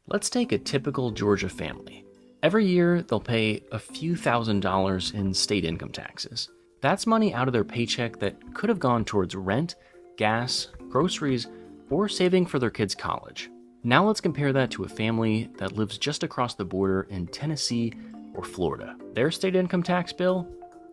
Let's take a typical Georgia family. Every year, they'll pay a few $1,000s in state income taxes. That's money out of their paycheck that could have gone towards rent, gas, groceries, or saving for their kids' college. Now let's compare that to a family that lives just across the border in Tennessee or Florida. Their state income tax bill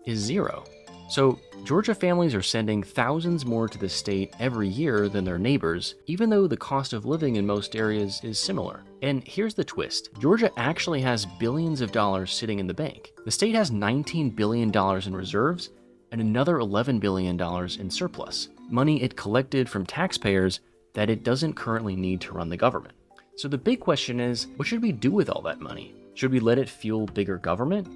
is zero. So, Georgia families are sending thousands more to the state every year than their neighbors, even though the cost of living in most areas is similar. And here's the twist. Georgia actually has billions of dollars sitting in the bank. The state has $19 billion in reserves and another $11 billion in surplus, money it collected from taxpayers that it doesn't currently need to run the government. So the big question is, what should we do with all that money? Should we let it fuel bigger government?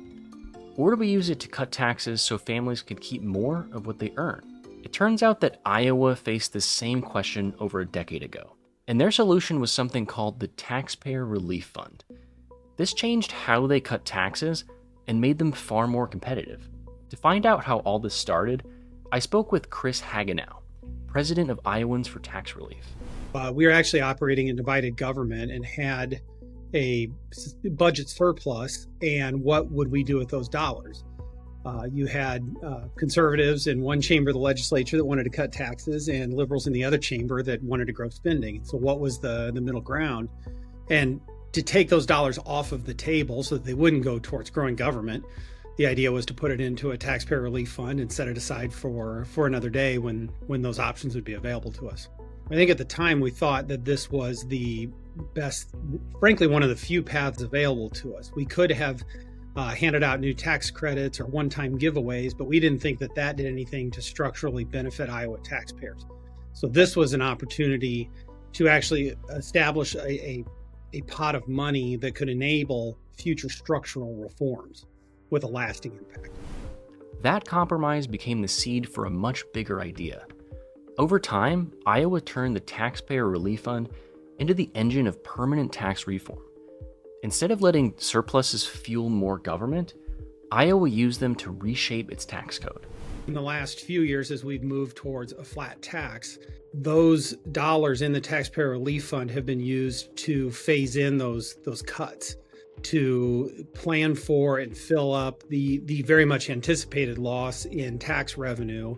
Or do we use it to cut taxes so families can keep more of what they earn? It turns out that Iowa faced this same question over a decade ago, and their solution was something called the Taxpayer Relief Fund. This changed how they cut taxes and made them far more competitive. To find out how all this started, I spoke with Chris Hagenow, president of Iowans for Tax Relief. We were actually operating in divided government and had a budget surplus, and what would we do with those dollars? You had conservatives in one chamber of the legislature that wanted to cut taxes and liberals in the other chamber that wanted to grow spending. So what was the middle ground? And to take those dollars off of the table so that they wouldn't go towards growing government, the idea was to put it into a taxpayer relief fund and set it aside for another day when those options would be available to us. I think at the time we thought that this was the best, frankly, one of the few paths available to us. We could have handed out new tax credits or one-time giveaways, but we didn't think that that did anything to structurally benefit Iowa taxpayers. So this was an opportunity to actually establish a pot of money that could enable future structural reforms with a lasting impact. That compromise became the seed for a much bigger idea. Over time, Iowa turned the Taxpayer Relief Fund into the engine of permanent tax reform. Instead of letting surpluses fuel more government, Iowa used them to reshape its tax code. In the last few years, as we've moved towards a flat tax, those dollars in the Taxpayer Relief Fund have been used to phase in those cuts, to plan for and fill up the very much anticipated loss in tax revenue,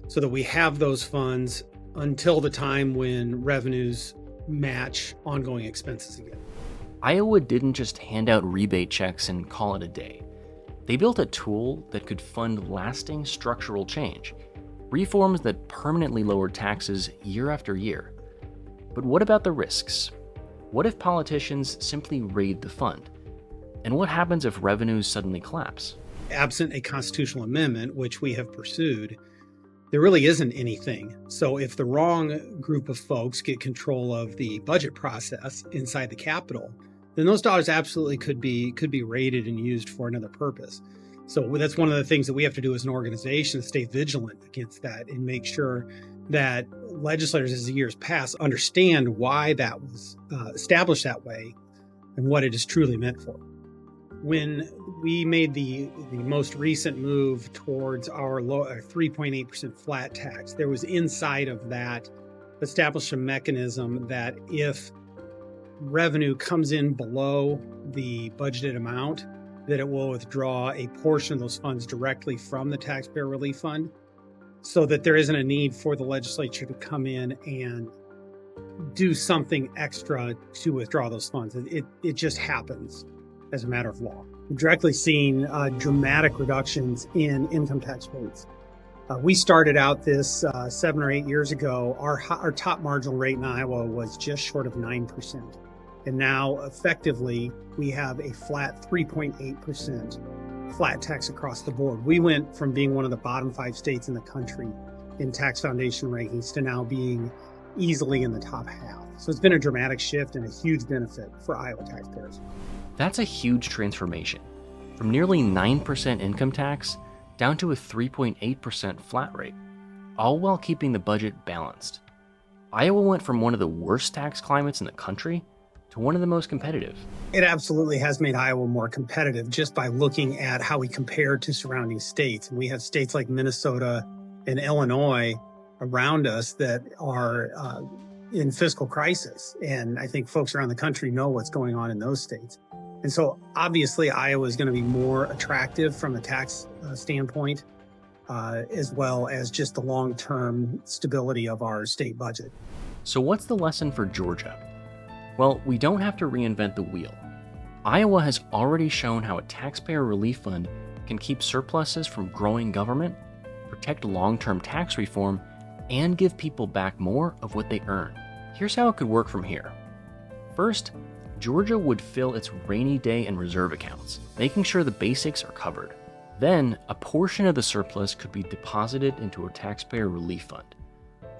so that we have those funds until the time when revenues match ongoing expenses again. Iowa didn't just hand out rebate checks and call it a day. They built a tool that could fund lasting structural change, reforms that permanently lowered taxes year after year. But what about the risks? What if politicians simply raid the fund? And what happens if revenues suddenly collapse? Absent a constitutional amendment, which we have pursued, there really isn't anything. So if the wrong group of folks get control of the budget process inside the Capitol, then those dollars absolutely could be raided and used for another purpose. So that's one of the things that we have to do as an organization, to stay vigilant against that and make sure that legislators, as the years pass, understand why that was established that way and what it is truly meant for. When we made the most recent move towards our 3.8% flat tax, there was inside of that established a mechanism that if revenue comes in below the budgeted amount, that it will withdraw a portion of those funds directly from the Taxpayer Relief Fund, so that there isn't a need for the legislature to come in and do something extra to withdraw those funds. It just happens as a matter of law. We've directly seen dramatic reductions in income tax rates. We started out this 7 or 8 years ago. Our top marginal rate in Iowa was just short of 9%. And now, effectively, we have a flat 3.8% flat tax across the board. We went from being one of the bottom 5 states in the country in tax foundation rankings to now being easily in the top half. So it's been a dramatic shift and a huge benefit for Iowa taxpayers. That's a huge transformation, from nearly 9% income tax down to a 3.8% flat rate, all while keeping the budget balanced. Iowa went from one of the worst tax climates in the country to one of the most competitive. It absolutely has made Iowa more competitive just by looking at how we compare to surrounding states. And we have states like Minnesota and Illinois around us that are in fiscal crisis. And I think folks around the country know what's going on in those states. And so obviously Iowa is going to be more attractive from a tax standpoint, as well as just the long-term stability of our state budget. So what's the lesson for Georgia? Well, we don't have to reinvent the wheel. Iowa has already shown how a taxpayer relief fund can keep surpluses from growing government, protect long-term tax reform, and give people back more of what they earn. Here's how it could work from here. First, Georgia would fill its rainy day and reserve accounts, making sure the basics are covered. Then, a portion of the surplus could be deposited into a taxpayer relief fund.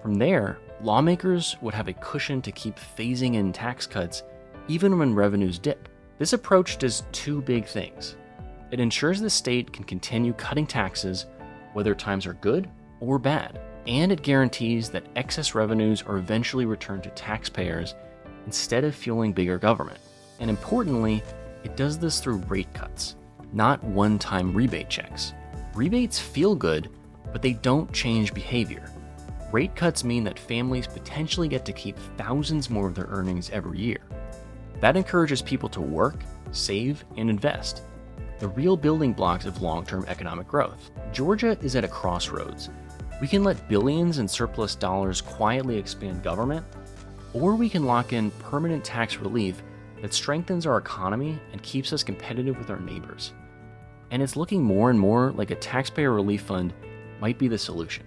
From there, lawmakers would have a cushion to keep phasing in tax cuts even when revenues dip. This approach does two big things. It ensures the state can continue cutting taxes whether times are good or bad, and it guarantees that excess revenues are eventually returned to taxpayers instead of fueling bigger government. And importantly, it does this through rate cuts, not one-time rebate checks. Rebates feel good, but they don't change behavior. Rate cuts mean that families potentially get to keep thousands more of their earnings every year. That encourages people to work, save, and invest, the real building blocks of long-term economic growth. Georgia is at a crossroads. We can let billions in surplus dollars quietly expand government, or we can lock in permanent tax relief that strengthens our economy and keeps us competitive with our neighbors. And it's looking more and more like a taxpayer relief fund might be the solution.